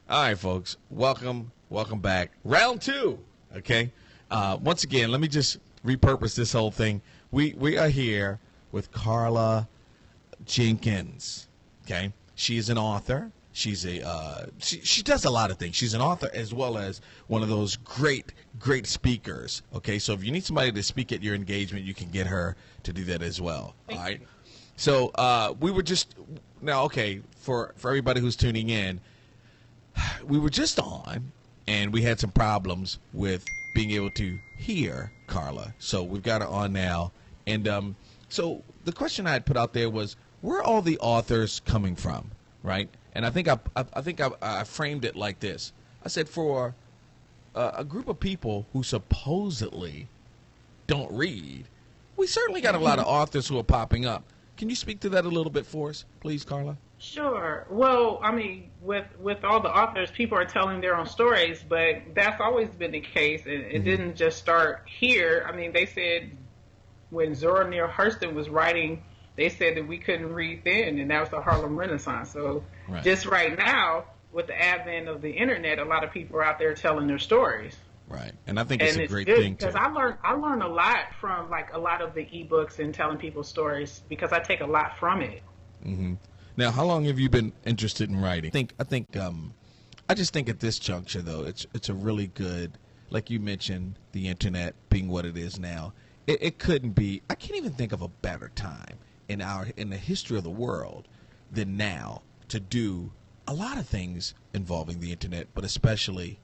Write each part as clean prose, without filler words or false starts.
All right, folks. Welcome back. Round two. Okay. Once again, let me just repurpose this whole thing. We are here with Carla Jenkins. Okay. She is an author. She's she does a lot of things. She's an author as well as one of those great speakers. Okay. So if you need somebody to speak at your engagement, you can get her to do that as well. All right. So we were just now, okay, for everybody who's tuning in, we were just on, and we had some problems with being able to hear Carla. So we've got her on now. And so the question I had put out there was, where are all the authors coming from, right? And I think I framed it like this. I said, for a group of people who supposedly don't read, we certainly got a lot of authors who are popping up. Can you speak to that a little bit for us, please, Carla? Sure. Well, I mean, with all the authors, people are telling their own stories, but that's always been the case. It didn't just start here. I mean, they said when Zora Neale Hurston was writing, they said that we couldn't read then, and that was the Harlem Renaissance. So just right now, with the advent of the internet, a lot of people are out there telling their stories. Right, and I think it's a great thing too. Because I learn a lot from like a lot of the ebooks and telling people stories because I take a lot from it. Mm-hmm. Now, how long have you been interested in writing? I just think at this juncture, though, it's a really good, like you mentioned, the internet being what it is now. It couldn't be. I can't even think of a better time in the history of the world than now to do a lot of things involving the internet, but especially,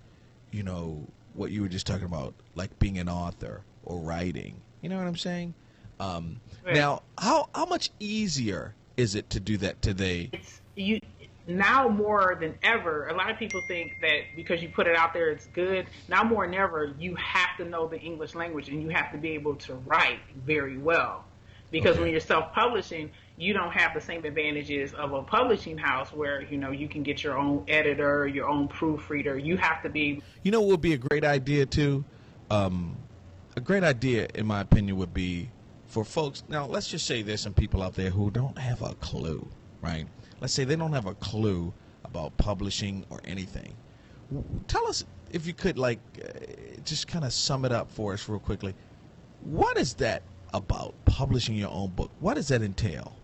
you know, what you were just talking about, like being an author or writing. You know what I'm saying? Now, how much easier is it to do that today? Now more than ever. A lot of people think that because you put it out there, it's good. Now more than ever, you have to know the English language and you have to be able to write very well. Because when you're self-publishing, you don't have the same advantages of a publishing house where, you know, you can get your own editor, your own proofreader. You have to be. You know what would be a great idea too? A great idea, in my opinion, would be for folks. Now, let's just say there's some people out there who don't have a clue, right? Let's say they don't have a clue about publishing or anything. Tell us, if you could, like, just kind of sum it up for us real quickly. What is that about, publishing your own book? What does that entail?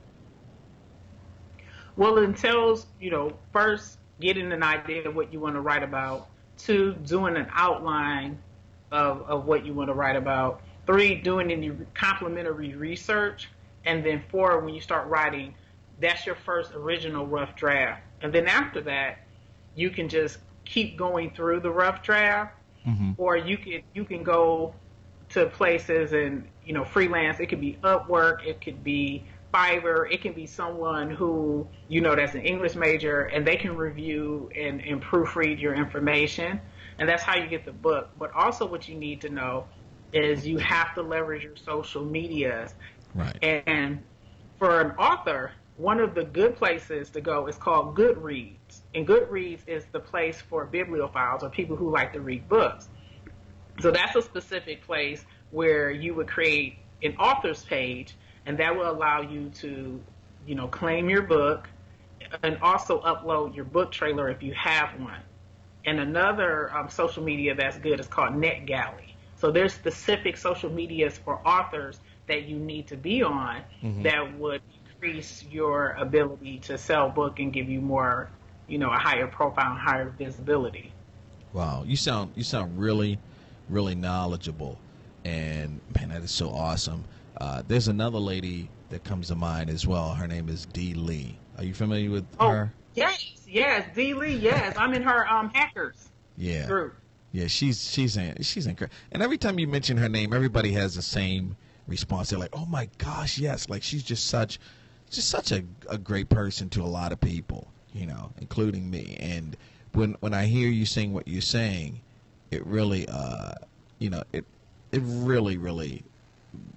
Well, it entails, you know, first getting an idea of what you want to write about. 2, doing an outline of what you want to write about. 3, doing any complementary research. And then 4, when you start writing, that's your first original rough draft. And then after that, you can just keep going through the rough draft, or you can go to places and, you know, freelance. It could be Upwork, it could be Fiverr, it can be someone who, you know, that's an English major, and they can review and proofread your information. And that's how you get the book. But also what you need to know is you have to leverage your social medias. Right. And for an author, one of the good places to go is called Goodreads. And Goodreads is the place for bibliophiles or people who like to read books. So that's a specific place where you would create an author's page, and that will allow you to, you know, claim your book and also upload your book trailer if you have one. And another social media that's good is called NetGalley. So there's specific social medias for authors that you need to be on that would increase your ability to sell book and give you more, you know, a higher profile, higher visibility. Wow, you sound really, really knowledgeable, and man, that is so awesome. There's another lady that comes to mind as well. Her name is Dee Lee. Are you familiar with her? Yes, Dee Lee. Yes, I'm in her hackers group. Yeah, she's incredible. And every time you mention her name, everybody has the same response. They're like, "Oh my gosh, yes!" Like she's just such a great person to a lot of people, you know, including me. And when I hear you saying what you're saying, it really, you know, it really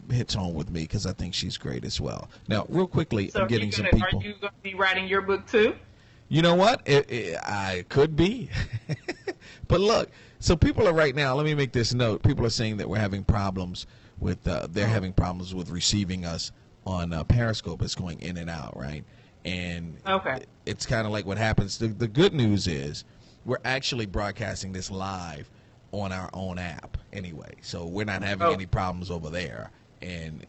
hits home with me because I think she's great as well. Now, real quickly, I'm getting some people. Are you going to be writing your book too? You know what? I could be. But look, so people are right now, let me make this note. People are saying that we're having problems with, they're having problems with receiving us on Periscope. It's going in and out, right? And it's kind of like what happens. The good news is we're actually broadcasting this live on our own app anyway, so we're not having any problems over there. And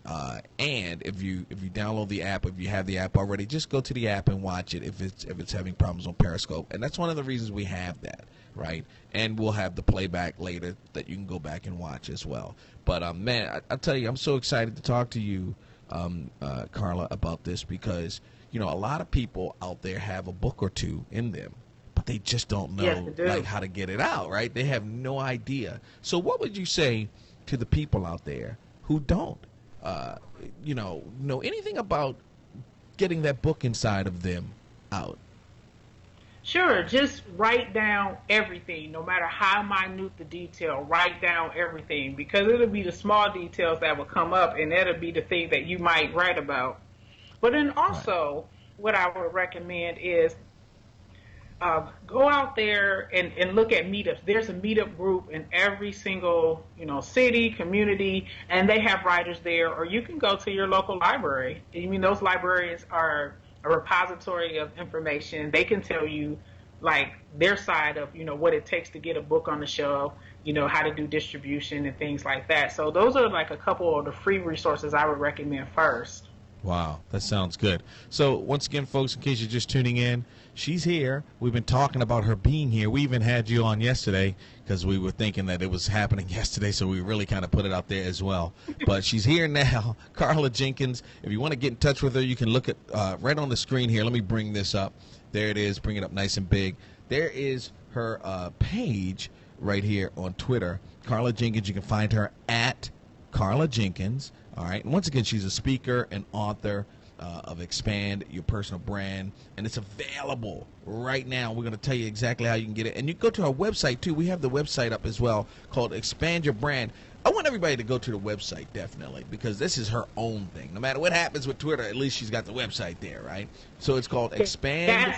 if you download the app, if you have the app already, just go to the app and watch it if it's having problems on Periscope. And that's one of the reasons we have that, right? And we'll have the playback later that you can go back and watch as well. But man, I tell you, I'm so excited to talk to you, Carla, about this, because a lot of people out there have a book or two in them, but they just don't know like how to get it out, right? They have no idea. So what would you say to the people out there who don't, know anything about getting that book inside of them out? Sure, just write down everything, no matter how minute the detail. Write down everything, because it'll be the small details that will come up, and that'll be the thing that you might write about. But then also, what I would recommend is go out there and look at meetups. There's a meetup group in every single, city, community, and they have writers there. Or you can go to your local library. I mean, those librarians are a repository of information. They can tell you, like, their side of, what it takes to get a book on the shelf, how to do distribution and things like that. So those are like a couple of the free resources I would recommend first. Wow, that sounds good. So once again, folks, in case you're just tuning in, she's here. We've been talking about her being here. We even had you on yesterday because we were thinking that it was happening yesterday, so we really kind of put it out there as well. But she's here now, Carla Jenkins. If you want to get in touch with her, you can look at right on the screen here. Let me bring this up. There it is. Bring it up nice and big. There is her page right here on Twitter, Carla Jenkins. You can find her at Carla Jenkins. All right. And once again, she's a speaker and author of Expand Your Personal Brand, and it's available right now. We're going to tell you exactly how you can get it. And you can go to our website, too. We have the website up as well called Expand Your Brand. I want everybody to go to the website, definitely, because this is her own thing. No matter what happens with Twitter, at least she's got the website there, right? So it's called Expand.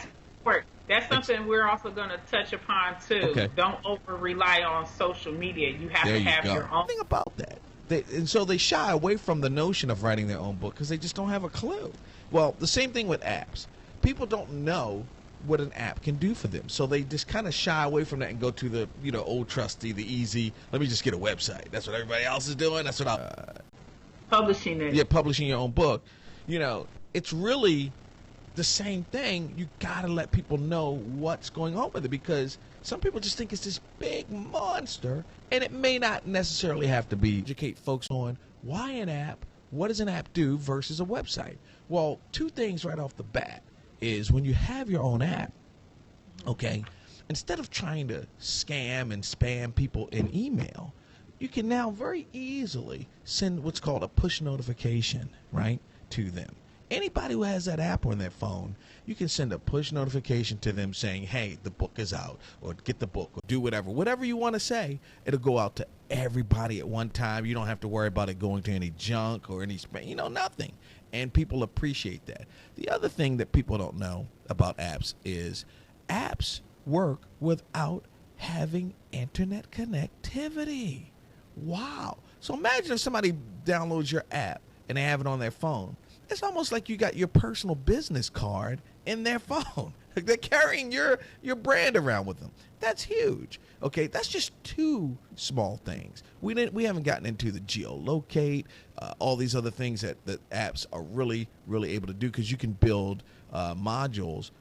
That's something we're also going to touch upon, too. Okay. Don't over-rely on social media. You have to have your own. Think about that. And so they shy away from the notion of writing their own book because they just don't have a clue. Well, the same thing with apps. People don't know what an app can do for them, so they just kind of shy away from that and go to the old trusty, the easy. Let me just get a website. That's what everybody else is doing. That's what I'm publishing it. Yeah, publishing your own book. It's really the same thing. You got to let people know what's going on with it, because some people just think it's this big monster, and it may not necessarily have to be. Educate folks on why an app, what does an app do versus a website. Well, two things right off the bat is when you have your own app, okay, instead of trying to scam and spam people in email, you can now very easily send what's called a push notification, right, to them. Anybody who has that app on their phone, you can send a push notification to them saying, hey, the book is out, or get the book, or do whatever you want to say. It'll go out to everybody at one time. You don't have to worry about it going to any junk or any spam, nothing. And people appreciate that. The other thing that people don't know about apps is apps work without having internet connectivity. Wow. So imagine if somebody downloads your app and they have it on their phone. It's almost like you got your personal business card in their phone. They're carrying your brand around with them. That's huge. Okay, that's just two small things. We haven't gotten into the geolocate, all these other things that apps are really, really able to do, because you can build modules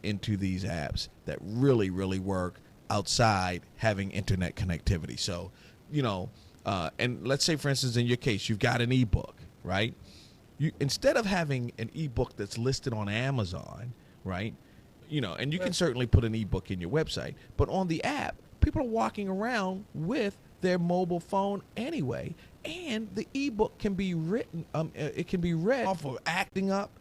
into these apps that really, really work outside having internet connectivity. So, and let's say, for instance, in your case, you've got an ebook, right? Instead of having an ebook that's listed on Amazon, right? And you can certainly put an ebook in your website, but on the app, people are walking around with their mobile phone anyway, and the ebook can be written. It can be read off of acting up.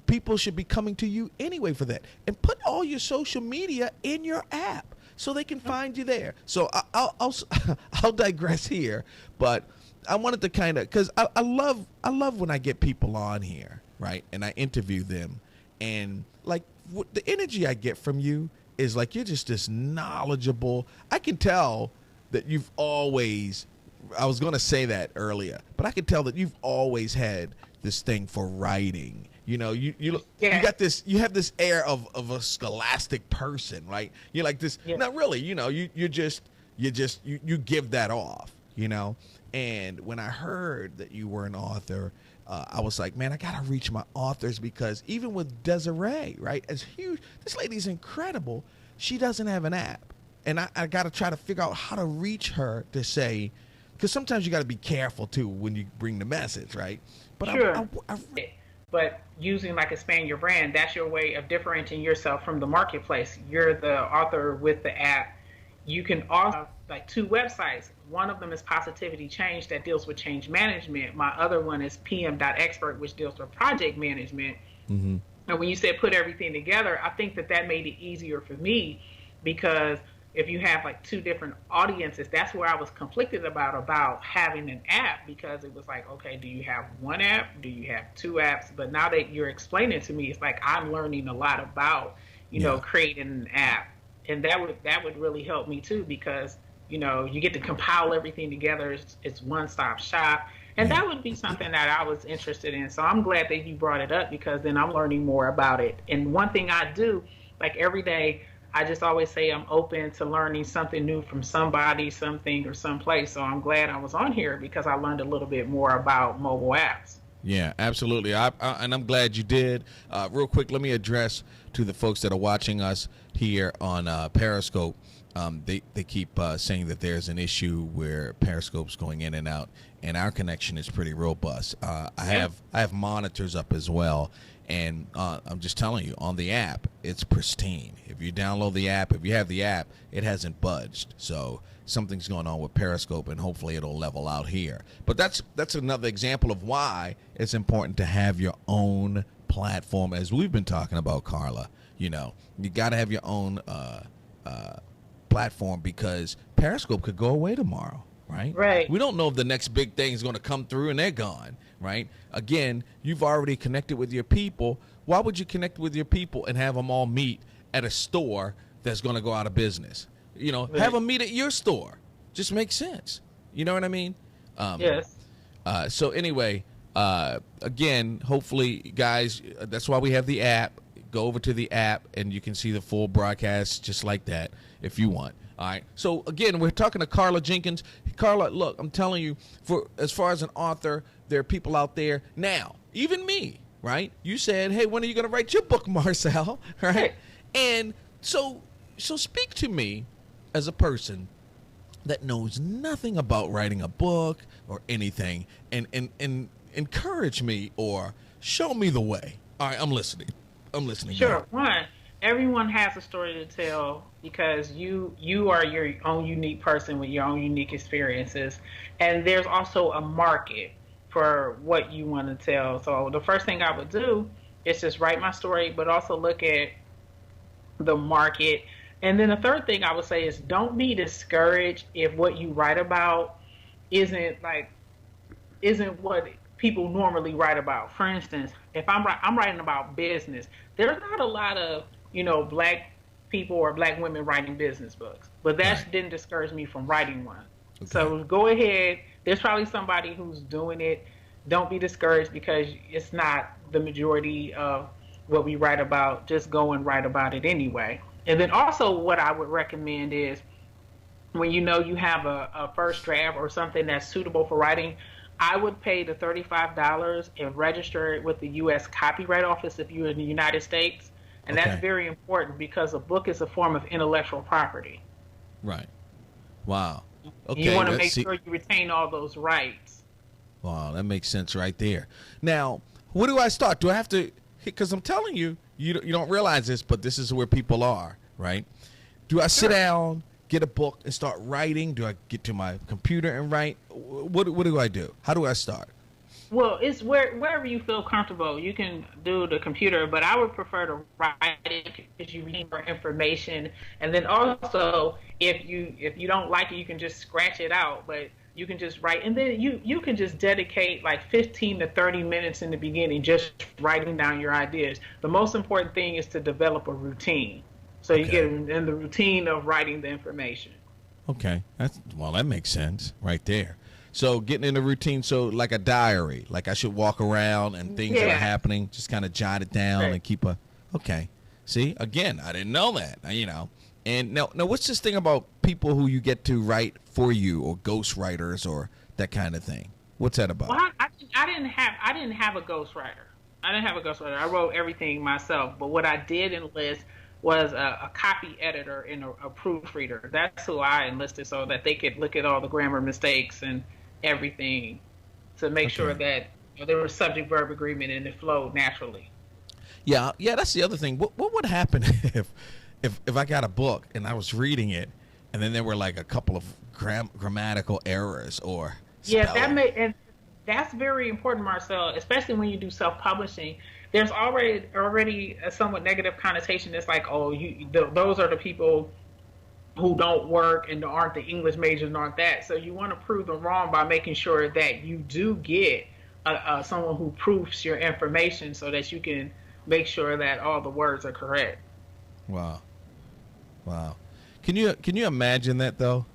People should be coming to you anyway for that, and put all your social media in your app so they can find you there. So I'll digress here, but I wanted to kind of, because I love when I get people on here, right, and I interview them, and like the energy I get from you is like you're just this knowledgeable. I can tell that you've always, I was going to say that earlier, but I can tell that you've always had this thing for writing. You know, you Yeah. you have this air of a scholastic person, right? You're like this. Yeah. Not really. You know, you give that off. You know, and when I heard that you were an author, I was like, man, I gotta reach my authors, because even with Desiree, right, as huge, this lady's incredible. She doesn't have an app, and I gotta try to figure out how to reach her to say, because sometimes you gotta be careful too when you bring the message, right? But Sure. But using like expand your brand, that's your way of differentiating yourself from the marketplace. You're the author with the app. You can also have like two websites. One of them is Positivity Change, that deals with change management. My other one is PM.expert, which deals with project management. Mm-hmm. And when you said put everything together, I think that made it easier for me, because if you have like two different audiences, that's where I was conflicted about having an app, because it was like, okay, do you have one app? Do you have two apps? But now that you're explaining to me, it's like I'm learning a lot about, you know, creating an app. And that would really help me too, because, you know, you get to compile everything together. It's one-stop shop. And that would be something that I was interested in. So I'm glad that you brought it up, because then I'm learning more about it. And one thing I do, like every day, I just always say I'm open to learning something new from somebody, something, or someplace. So I'm glad I was on here, because I learned a little bit more about mobile apps. Yeah, absolutely. And I'm glad you did. Real quick, let me address to the folks that are watching us here on Periscope. They keep saying that there's an issue where Periscope's going in and out, and our connection is pretty robust. I have monitors up as well, and I'm just telling you, on the app, it's pristine. If you download the app, if you have the app, it hasn't budged. So something's going on with Periscope, and hopefully it'll level out here. But that's another example of why it's important to have your own platform, as we've been talking about, Carla. You know, you got to have your own platform, because Periscope could go away tomorrow, right? Right. We don't know if the next big thing is going to come through and they're gone, right? Again, you've already connected with your people. Why would you connect with your people and have them all meet at a store that's going to go out of business? You know, have them meet at your store. Just makes sense. You know what I mean? Yes. So anyway, again, hopefully, guys, that's why we have the app. Go over to the app, and you can see the full broadcast just like that if you want. All right. So, again, we're talking to Carla Jenkins. Carla, look, I'm telling you, as far as an author, there are people out there now, even me, right? You said, hey, when are you going to write your book, Marcel? Right? And so speak to me as a person that knows nothing about writing a book or anything, and encourage me or show me the way. All right, I'm listening. Sure. One, everyone has a story to tell, because you are your own unique person with your own unique experiences. And there's also a market for what you want to tell. So the first thing I would do is just write my story, but also look at the market. And then the third thing I would say is, don't be discouraged if what you write about isn't what people normally write about. For instance, if I'm writing about business, there's not a lot of, you know, black people or black women writing business books, but that didn't discourage me from writing one. Okay. So go ahead. There's probably somebody who's doing it. Don't be discouraged, because it's not the majority of what we write about. Just go and write about it anyway. And then also what I would recommend is, when you know you have a first draft or something that's suitable for writing, I would pay the $35 and register it with the U.S. Copyright Office if you're in the United States. And that's very important, because a book is a form of intellectual property. Right. Wow. Okay. You want to make sure you retain all those rights. Wow, that makes sense right there. Now, where do I start? Do I have to, because I'm telling you, you don't realize this, but this is where people are, right? Do I sit down, get a book, and start writing? Do I get to my computer and write? What do I do? How do I start? Well, it's wherever you feel comfortable. You can do the computer, but I would prefer to write it, because you need more information. And then also, if you don't like it, you can just scratch it out. But you can just write, and then you can just dedicate like 15 to 30 minutes in the beginning just writing down your ideas. The most important thing is to develop a routine, so you get in the routine of writing the information. Okay, that makes sense right there. So getting in a routine, so like a diary, like I should walk around and things that are happening, just kind of jot it down and keep a, okay. See, again, I didn't know that, you know. And now what's this thing about people who you get to write for you, or ghost writers or that kind of thing? What's that about? Well, I didn't have a ghostwriter. I didn't have a ghostwriter. I wrote everything myself. But what I did enlist was a copy editor and a proofreader. That's who I enlisted, so that they could look at all the grammar mistakes and everything to make sure that there was subject verb agreement and it flowed naturally. Yeah, that's the other thing. What would happen if I got a book and I was reading it, and then there were like a couple of grammatical errors or spelling? And that's very important, Marcel, especially when you do self-publishing. There's already a somewhat negative connotation. It's like, oh, those are the people who don't work and aren't the English majors and aren't that. So you want to prove them wrong by making sure that you do get someone who proofs your information so that you can make sure that all the words are correct. Wow. Can you imagine that though?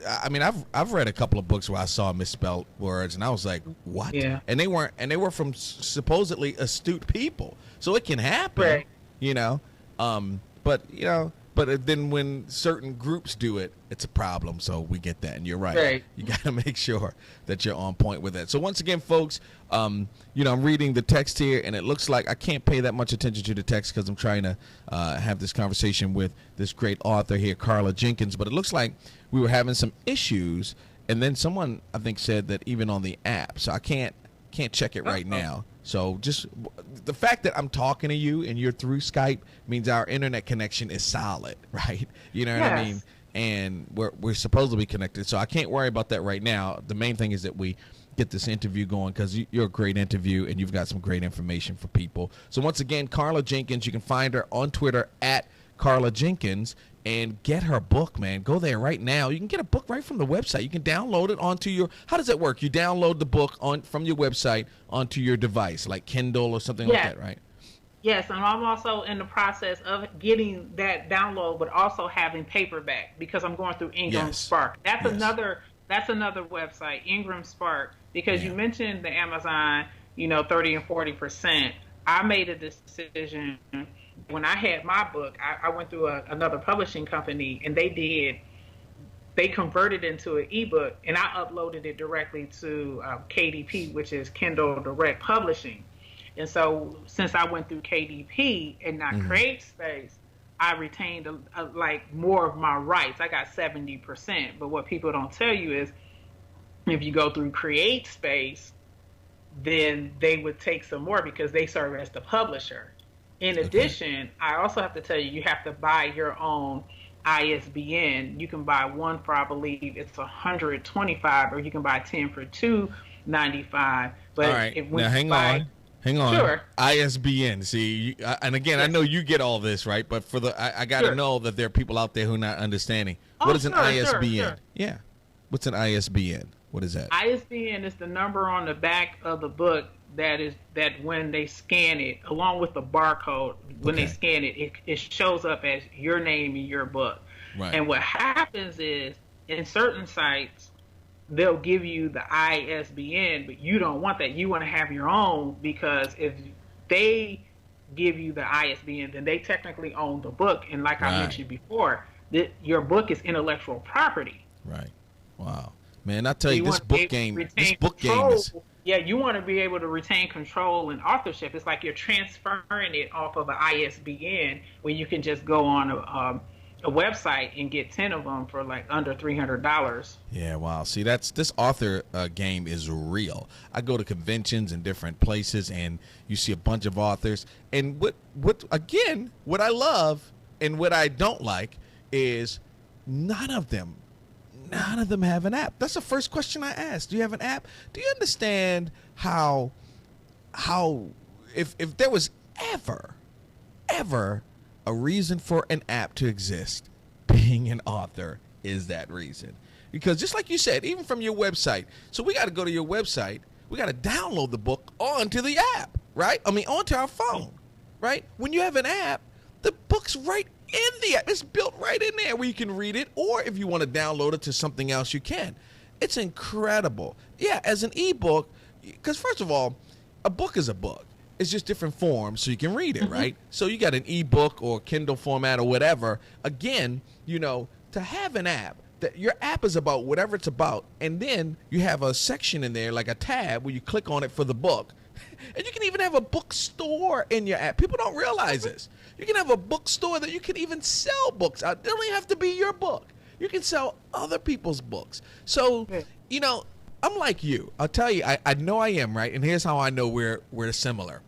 I mean, I've read a couple of books where I saw misspelled words, and I was like, "What?" Yeah. And they were from supposedly astute people, so it can happen, right. You know. But then when certain groups do it, it's a problem. So we get that, and you're right. You got to make sure that you're on point with that. So once again, folks, I'm reading the text here, and it looks like I can't pay that much attention to the text because I'm trying to have this conversation with this great author here, Carla Jenkins. But it looks like we were having some issues, and then someone I think said that even on the app. So I can't check it right now. So just the fact that I'm talking to you and you're through Skype means our internet connection is solid, right? You know what I mean? And we're supposed to be connected. So I can't worry about that right now. The main thing is that we get this interview going because you're a great interview and you've got some great information for people. So once again, Carla Jenkins, you can find her on Twitter at Carla Jenkins. And get her book, man. Go there right now. You can get a book right from the website. You can download it onto your. How does that work? You download the book from your website onto your device, like Kindle or something like that, right? Yes, and I'm also in the process of getting that download, but also having paperback because I'm going through Ingram Spark. That's another website, Ingram Spark, because you mentioned the Amazon, 30 and 40%. I made a decision. When I had my book, I went through another publishing company, and they converted into an ebook, and I uploaded it directly to KDP, which is Kindle Direct Publishing. And so since I went through KDP and not CreateSpace, I retained more of my rights. I got 70%. But what people don't tell you is if you go through CreateSpace, then they would take some more because they serve as the publisher. In addition, I also have to tell you, you have to buy your own ISBN. You can buy one for, I believe it's $125, or you can buy 10 for $295. But all right, now hang on. Sure. ISBN. See, and again, I know you get all this right, but I got to know that there are people out there who are not understanding. What is an ISBN? Sure. Yeah. What's an ISBN? What is that? ISBN is the number on the back of the book that when they scan it, along with the barcode, when they scan it, it shows up as your name in your book. Right. And what happens is, in certain sites, they'll give you the ISBN, but you don't want that. You want to have your own, because if they give you the ISBN, then they technically own the book. And like I mentioned before, your book is intellectual property. Right. Wow. Man, I tell you, this book game is... Yeah, you want to be able to retain control and authorship. It's like you're transferring it off of an ISBN, where you can just go on a website and get 10 of them for like under $300. Yeah, wow. See, this author game is real. I go to conventions in different places, and you see a bunch of authors. And what I love and what I don't like is none of them have an app. That's the first question I asked. Do you have an app? Do you understand how if there was ever a reason for an app to exist, being an author is that reason. Because just like you said, even from your website, so we got to go to your website, we got to download the book onto the app, right? I mean, onto our phone, right? When you have an app, the book's right in the app. It's built right in there where you can read it, or if you want to download it to something else, you can. It's incredible. Yeah, as an ebook, because first of all, a book is a book. It's just different forms so you can read it, right? So you got an ebook or Kindle format or whatever. Again, you know, to have an app, that your app is about whatever it's about, and then you have a section in there, like a tab, where you click on it for the book. And you can even have a bookstore in your app. People don't realize this. You can have a bookstore that you can even sell books out. It don't even have to be your book. You can sell other people's books. So, you know, I'm like you. I'll tell you, I know I am, right? And here's how I know we're similar.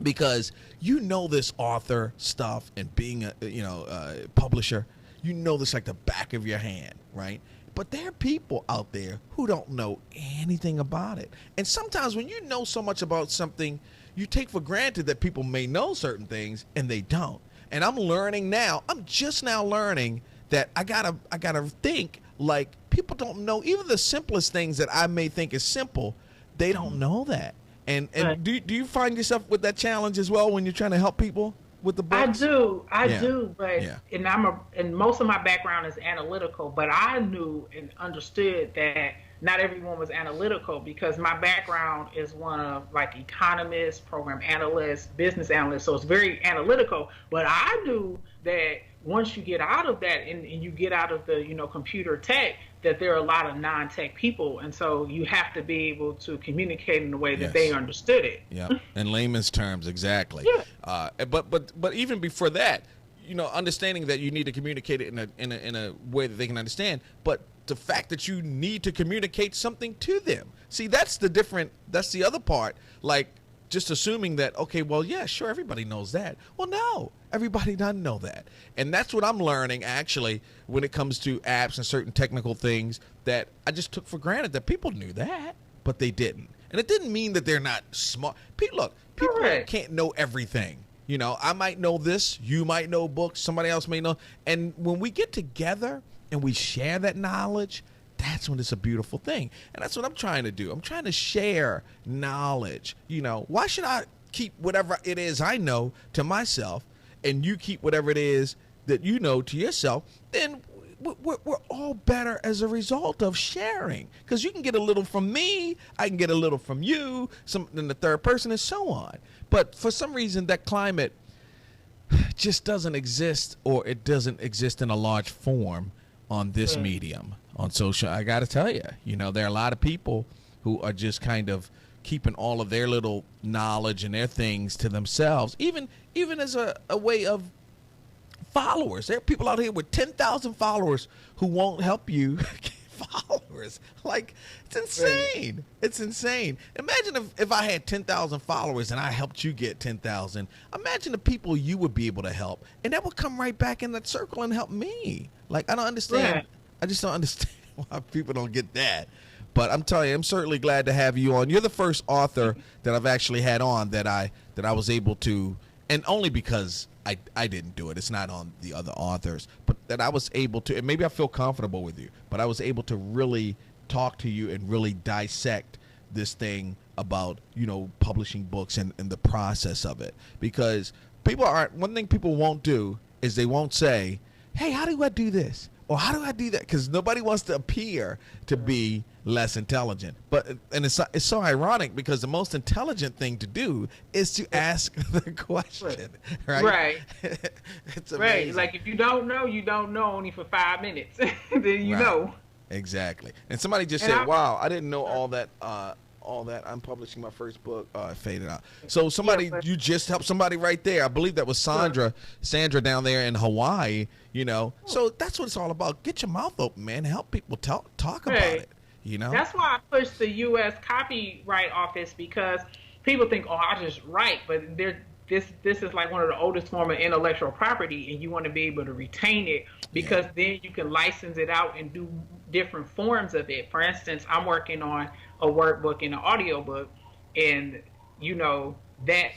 Because you know this author stuff and being a publisher, you know this like the back of your hand, right? But there are people out there who don't know anything about it. And sometimes when you know so much about something, you take for granted that people may know certain things and they don't. And I'm learning now. I'm just now learning that I gotta think like people don't know even the simplest things that I may think is simple. They don't know that. And do you find yourself with that challenge as well when you're trying to help people with the books? I do, but and most of my background is analytical, but I knew and understood that not everyone was analytical because my background is one of like economist, program analyst, business analyst, so it's very analytical. But I knew that once you get out of that and you get out of the computer tech, that there are a lot of non-tech people, and so you have to be able to communicate in a way that they understood it. Yeah, in layman's terms, exactly. Yeah. But even before that, understanding that you need to communicate it in a way that they can understand, but the fact that you need to communicate something to them. See, that's the other part. Like, just assuming that, okay, well, yeah, sure, everybody knows that. Well, no, everybody doesn't know that. And that's what I'm learning, actually, when it comes to apps and certain technical things that I just took for granted that people knew that, but they didn't. And it didn't mean that they're not smart. People can't know everything. I might know this, you might know books, somebody else may know. And when we get together and we share that knowledge, that's when it's a beautiful thing. And that's what I'm trying to do. I'm trying to share knowledge. Why should I keep whatever it is I know to myself and you keep whatever it is that you know to yourself? Then we're all better as a result of sharing, because you can get a little from me, I can get a little from you, then the third person, and so on. But for some reason, that climate just doesn't exist, or it doesn't exist in a large form on this medium, on social. I got to tell you, there are a lot of people who are just kind of keeping all of their little knowledge and their things to themselves, even as a way of followers. There are people out here with 10,000 followers who won't help you get followers. Like, it's insane. It's insane. Imagine if I had 10,000 followers and I helped you get 10,000. Imagine the people you would be able to help, and that would come right back in that circle and help me. Like, I don't understand. Right. I just don't understand why people don't get that. But I'm telling you, I'm certainly glad to have you on. You're the first author that I've actually had on that I was able to, and only because I didn't do it. It's not on the other authors, but that I was able to, and maybe I feel comfortable with you, but I was able to really talk to you and really dissect this thing about, publishing books and the process of it. Because one thing people won't do is they won't say, hey, how do I do this? Or how do I do that? Because nobody wants to appear to be less intelligent. And it's so ironic, because the most intelligent thing to do is to ask the question. Right? It's amazing. Right. Like, if you don't know, you don't know only for 5 minutes. Then you know. Exactly. And somebody just said, wow, I didn't know all that. I'm publishing my first book. It faded out. So you just helped somebody right there. I believe that was Sandra down there in Hawaii, So that's what it's all about. Get your mouth open, man. Help people talk about it, That's why I pushed the U.S. Copyright Office, because people think, oh, I just write, but this is like one of the oldest form of intellectual property, and you want to be able to retain it, because then you can license it out and do different forms of it. For instance, I'm working on a workbook and an audiobook, and that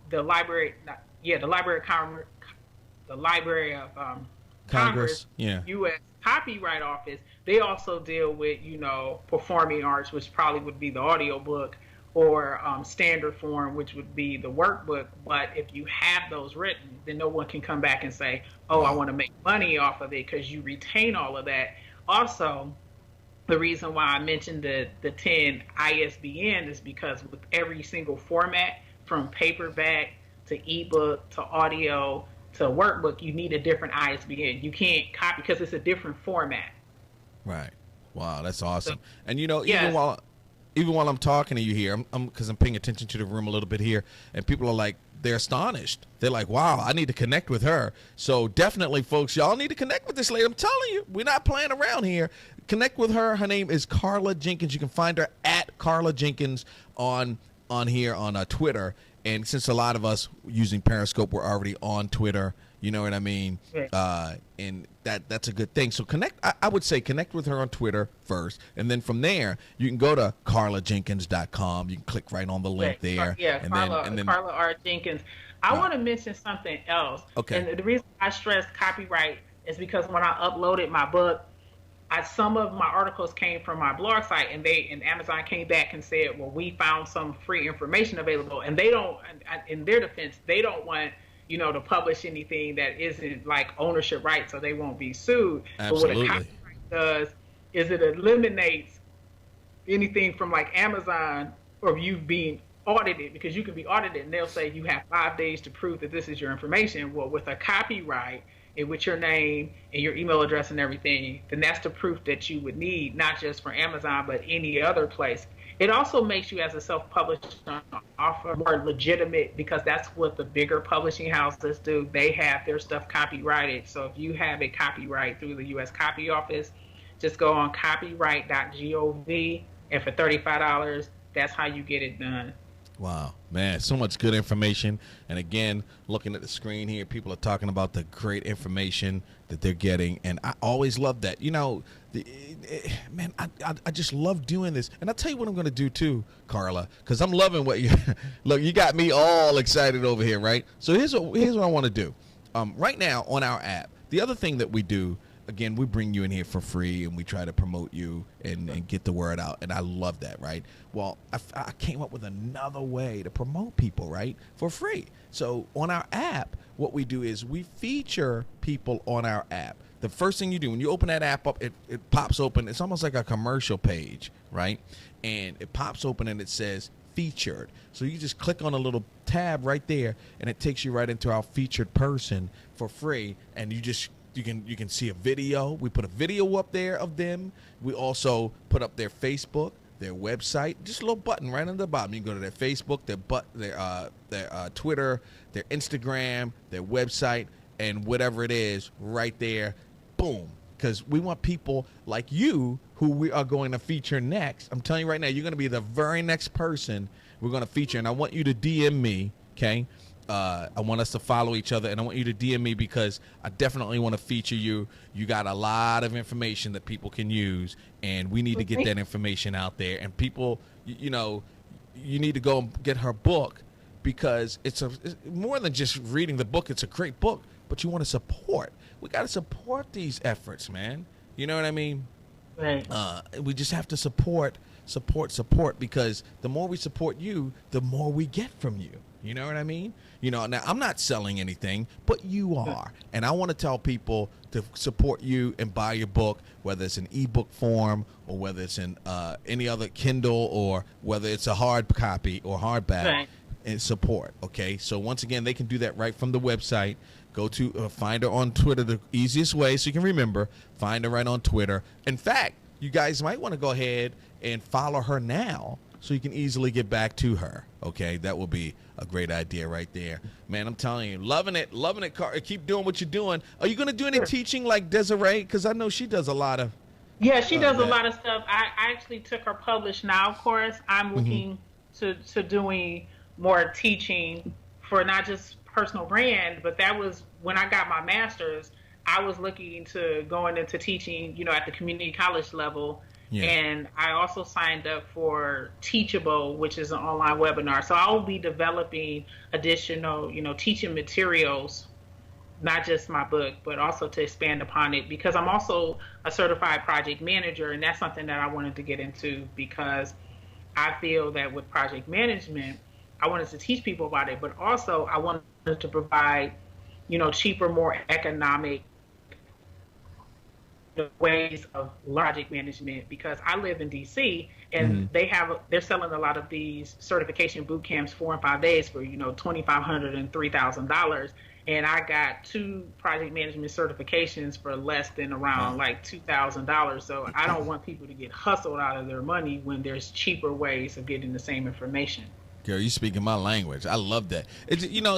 the Library of Congress, U.S. Copyright Office, they also deal with performing arts, which probably would be the audiobook, or standard form, which would be the workbook. But if you have those written, then no one can come back and say, oh, I want to make money off of it, because you retain all of that. Also, the reason why I mentioned the 10 ISBN is because with every single format, from paperback to ebook to audio to workbook, you need a different ISBN. You can't copy because it's a different format. Right. Wow, that's So, awesome. And you know, yes, even while I'm talking to you here, because I'm paying attention to the room a little bit here, and people are like, they're astonished. They're like, wow, I need to connect with her. So definitely, folks, y'all need to connect with this lady. I'm telling you, we're not playing around here. Connect with her. Her name is Carla Jenkins. You can find her at Carla Jenkins on here on Twitter. And since a lot of us using Periscope, we're already on Twitter. You know what I mean? right. And that's a good thing. So connect. I would say connect with her on Twitter first, and then from there you can go to carlajenkins.com. You can click right on the link there. Yeah, and Carla, then Carla R. Jenkins. I want to mention something else. Okay. And the reason I stress copyright is because when I uploaded my book, some of my articles came from my blog site, and Amazon came back and said, well, we found some free information available, and they don't. In their defense, they don't want to publish anything that isn't like ownership rights, so they won't be sued. Absolutely. But what a copyright does is it eliminates anything from like Amazon or you being audited, because you can be audited and they'll say you have 5 days to prove that this is your information. Well, with a copyright and with your name and your email address and everything, then that's the proof that you would need, not just for Amazon, but any other place. It also makes you as a self-published author more legitimate, because that's what the bigger publishing houses do. They have their stuff copyrighted. So if you have a copyright through the U.S. Copy Office, just go on copyright.gov, and for $35, that's how you get it done. Wow, man, so much good information. And again, looking at the screen here, people are talking about the great information that they're getting. And I always love that. Man, I just love doing this. And I'll tell you what I'm going to do too, Carla, because I'm loving what you look. You got me all excited over here, right? So here's what I want to do. Right now on our app, the other thing that we do, again, we bring you in here for free and we try to promote you and get the word out. And I love that, right? Well, I came up with another way to promote people, right, for free. So on our app, what we do is we feature people on our app. The first thing you do when you open that app up, it pops open. It's almost like a commercial page, right? And it pops open and it says featured. So you just click on a little tab right there and it takes you right into our featured person for free. And you can see a video. We put a video up there of them. We also put up their Facebook, their website, just a little button right on the bottom. You can go to their Facebook, their Twitter, their Instagram, their website, and whatever it is right there. Boom. Because we want people like you who we are going to feature next. I'm telling you right now, you're going to be the very next person we're going to feature. And I want you to DM me, okay? I want us to follow each other, and I want you to DM me because I definitely want to feature you. You got a lot of information that people can use, and we need to get that information out there. And people, you need to go and get her book, because it's more than just reading the book. It's a great book, but you want to support. We got to support these efforts, man. You know what I mean? Right. We just have to support, because the more we support you, the more we get from you. You know what I mean? Now I'm not selling anything, but you are. And I want to tell people to support you and buy your book, whether it's in ebook form or whether it's in any other Kindle or whether it's a hard copy or hardback. Right. And support. Okay. So once again, they can do that right from the website. Go to find her on Twitter, the easiest way so you can remember. Find her right on Twitter. In fact, you guys might want to go ahead and follow her now so you can easily get back to her. Okay, that will be a great idea right there. Man, I'm telling you, loving it, Carl. Keep doing what you're doing. Are you going to do any teaching like Desiree? Because I know she does a lot of... Yeah, she does a lot of stuff. I actually took her Publish Now course. I'm looking to doing more teaching for not just personal brand, but that was when I got my master's. I was looking to going into teaching, at the community college level. Yeah. And I also signed up for Teachable, which is an online webinar. So I will be developing additional, teaching materials, not just my book, but also to expand upon it, because I'm also a certified project manager. And that's something that I wanted to get into, because I feel that with project management, I wanted to teach people about it, but also I wanted to provide, cheaper, more economic the ways of project management, because I live in DC and they're selling a lot of these certification boot camps 4 and 5 days for, $2,500 and $3,000. And I got 2 project management certifications for less than around like $2,000. So I don't want people to get hustled out of their money when there's cheaper ways of getting the same information. Girl, you speaking my language. I love that.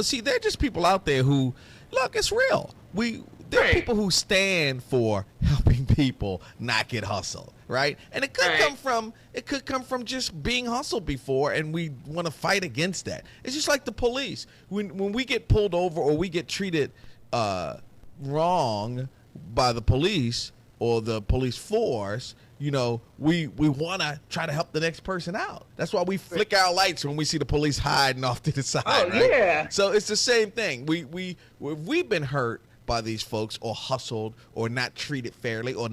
See, there are just people out there who, look, it's real. There are people who stand for helping people not get hustled, right? And it could come from just being hustled before, and we want to fight against that. It's just like the police. When we get pulled over or we get treated wrong by the police or the police force, we want to try to help the next person out. That's why we flick our lights when we see the police hiding off to the side. Oh, right? Yeah. So it's the same thing. We've been hurt by these folks, or hustled, or not treated fairly, or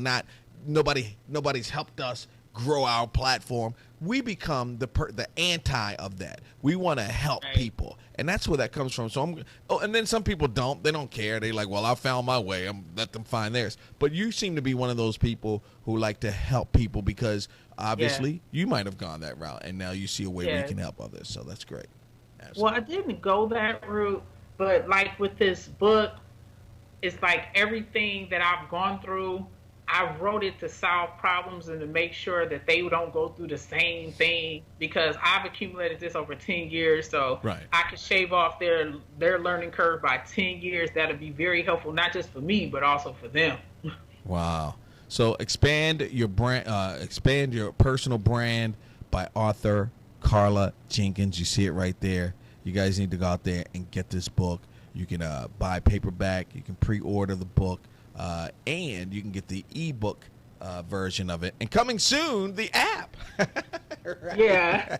nobody's helped us grow our platform. We become the anti of that. We want to help people, and that's where that comes from. So and then some people don't. They don't care. They like, well, I found my way. Let them find theirs. But you seem to be one of those people who like to help people, because obviously you might have gone that route, and now you see a way where you can help others. So that's great. Absolutely. Well, I didn't go that route, but like with this book, it's like everything that I've gone through, I wrote it to solve problems and to make sure that they don't go through the same thing, because I've accumulated this over 10 years. So I could shave off their learning curve by 10 years. That'll be very helpful, not just for me, but also for them. Wow. So expand your brand, expand your personal brand by author Carla Jenkins. You see it right there. You guys need to go out there and get this book. You can buy paperback. You can pre-order the book, and you can get the ebook version of it. And coming soon, the app. Right. Yeah.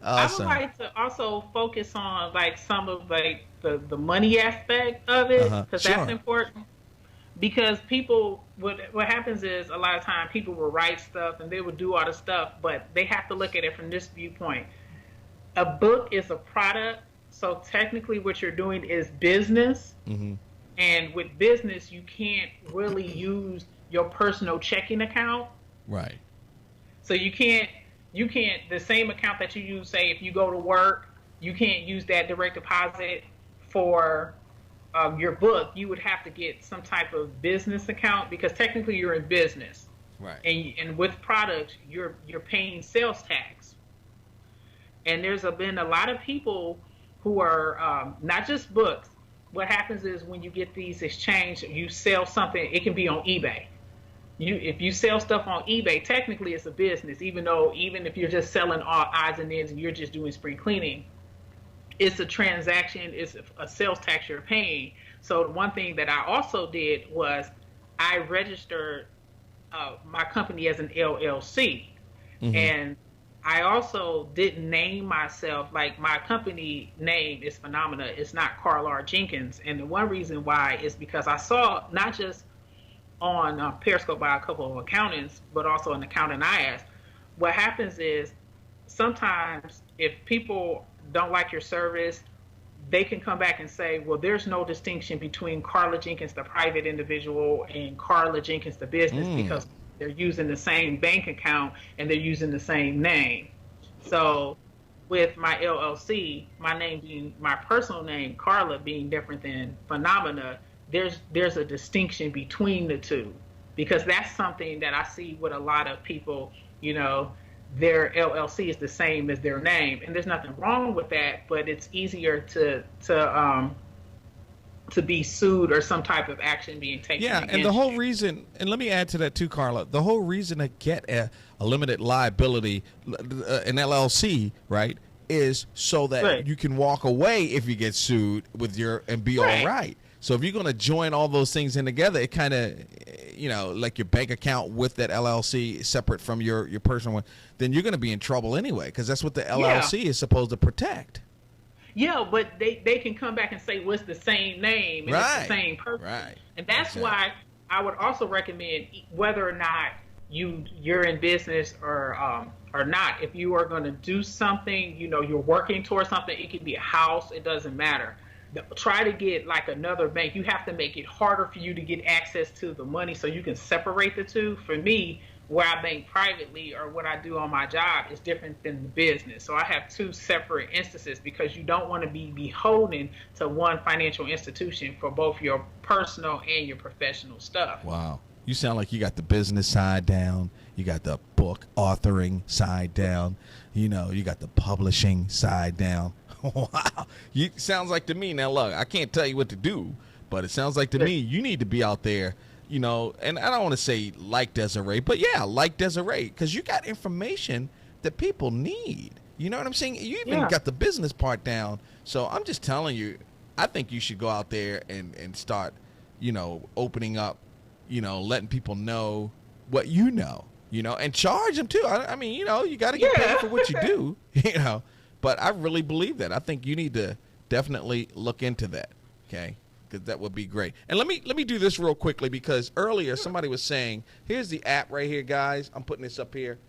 Awesome. I would like to also focus on like some of like the money aspect of it, because that's important. Because people, what happens is a lot of time people will write stuff and they will do all the stuff, but they have to look at it from this viewpoint. A book is a product. So technically what you're doing is business. And with business, you can't really use your personal checking account. Right. So you can't, the same account that you use, say, if you go to work, you can't use that direct deposit for your book. You would have to get some type of business account, because technically you're in business. Right. And with products, you're paying sales tax. And there's been a lot of people who are not just books. What happens is when you get these exchange, you sell something, it can be on eBay. If you sell stuff on eBay, technically it's a business, even if you're just selling all odds and ends and you're just doing spring cleaning, it's a transaction, it's a sales tax you're paying. So one thing that I also did was I registered my company as an LLC. And I also didn't name myself, like my company name is Phenomena. It's not Carla Jenkins. And the one reason why is because I saw, not just on Periscope by a couple of accountants, but also an accountant I asked, what happens is sometimes if people don't like your service, they can come back and say, well, there's no distinction between Carla Jenkins, the private individual, and Carla Jenkins, the business, because they're using the same bank account and they're using the same name. So with my LLC, my name being my personal name, Carla, being different than Phenomena, there's a distinction between the two, because that's something that I see with a lot of people, their LLC is the same as their name, and there's nothing wrong with that, but it's easier to be sued or some type of action being taken. Yeah, and the whole reason, and let me add to that too, Carla, the whole reason to get a limited liability, an LLC, right, is so that you can walk away if you get sued and be all right. So if you're going to join all those things in together, it kind of, like your bank account with that LLC separate from your personal one, then you're going to be in trouble anyway, because that's what the LLC is supposed to protect. Yeah, but they can come back and say, well, it's the same name and it's the same person. Right. And that's why I would also recommend, whether or not you're in business or not, if you are going to do something, you're working towards something, it could be a house, it doesn't matter. try to get like another bank. You have to make it harder for you to get access to the money so you can separate the two. For me, where I bank privately or what I do on my job is different than the business. So I have two separate instances because you don't want to be beholden to one financial institution for both your personal and your professional stuff. Wow. You sound like you got the business side down. You got the book authoring side down. You know, you got the publishing side down. Wow. Sounds like to me, now look, I can't tell you what to do, but it sounds like to me you need to be out there, you know, and I don't want to say like Desiree, but yeah, like Desiree, because you got information that people need. You know what I'm saying? You even got the business part down. So I'm just telling you, I think you should go out there and start, you know, opening up, you know, letting people know what you know, and charge them too. I mean, you know, you got to get paid for what you do, you know. But I really believe that. I think you need to definitely look into that, okay? Because that would be great. And let me do this real quickly because earlier somebody was saying, here's the app right here, guys. I'm putting this up here.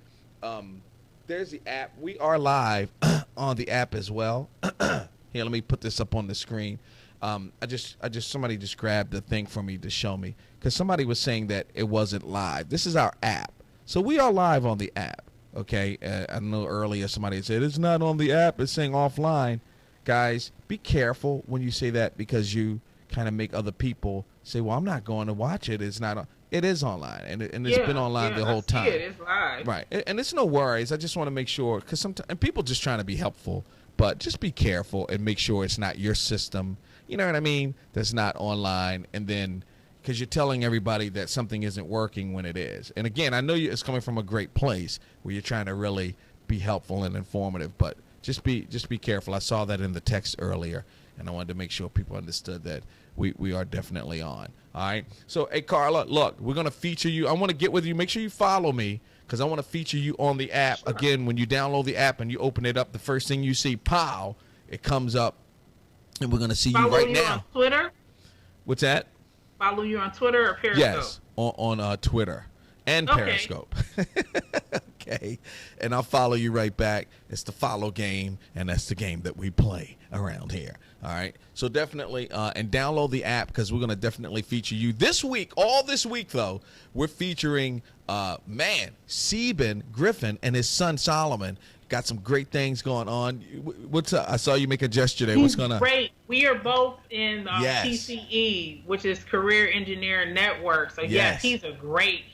There's the app. We are live on the app as well. Here, let me put this up on the screen. Somebody just grabbed the thing for me to show me because somebody was saying that it wasn't live. This is our app. So we are live on the app. Okay, I know earlier somebody said it's not on the app, it's saying offline. Guys, be careful when you say that because you kind of make other people say, well, I'm not going to watch it. It's not. It is online, and it's been online the whole time. It's live. Right, and it's no worries. I just want to make sure because sometimes and people just trying to be helpful, but just be careful and make sure it's not your system. You know what I mean? That's not online, and then. Because you're telling everybody that something isn't working when it is. And again, I know it's coming from a great place where you're trying to really be helpful and informative, but just be careful. I saw that in the text earlier, and I wanted to make sure people understood that we are definitely on. All right. So, hey, Carla, look, we're going to feature you. I want to get with you. Make sure you follow me because I want to feature you on the app. Sure. Again, when you download the app and you open it up, the first thing you see, pow, it comes up, and we're going to see you right now. On Twitter? What's that? Follow you on Twitter or Periscope? Yes, on Twitter and Periscope. Okay. And I'll follow you right back. It's the follow game, and that's the game that we play around here. All right. So definitely, and download the app because we're going to definitely feature you this week. All this week, though, we're featuring, Seben Griffin and his son Solomon. Got some great things going on. What's up? I saw you make a gesture there. What's going on? Great. We are both in PCE, which is Career Engineering Network. So yes, he's a great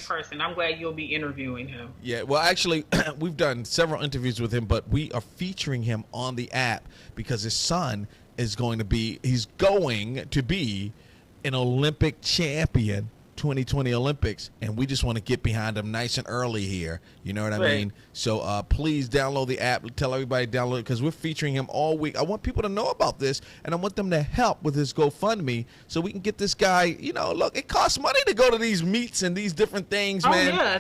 person. I'm glad you'll be interviewing him. Yeah. Well, actually, we've done several interviews with him, but we are featuring him on the app because his son is going to be an Olympic champion. 2020 Olympics, and we just want to get behind them nice and early here. You know what I mean? So please download the app. Tell everybody to download it because we're featuring him all week. I want people to know about this, and I want them to help with his GoFundMe so we can get this guy, look, it costs money to go to these meets and these different things, man. Yeah,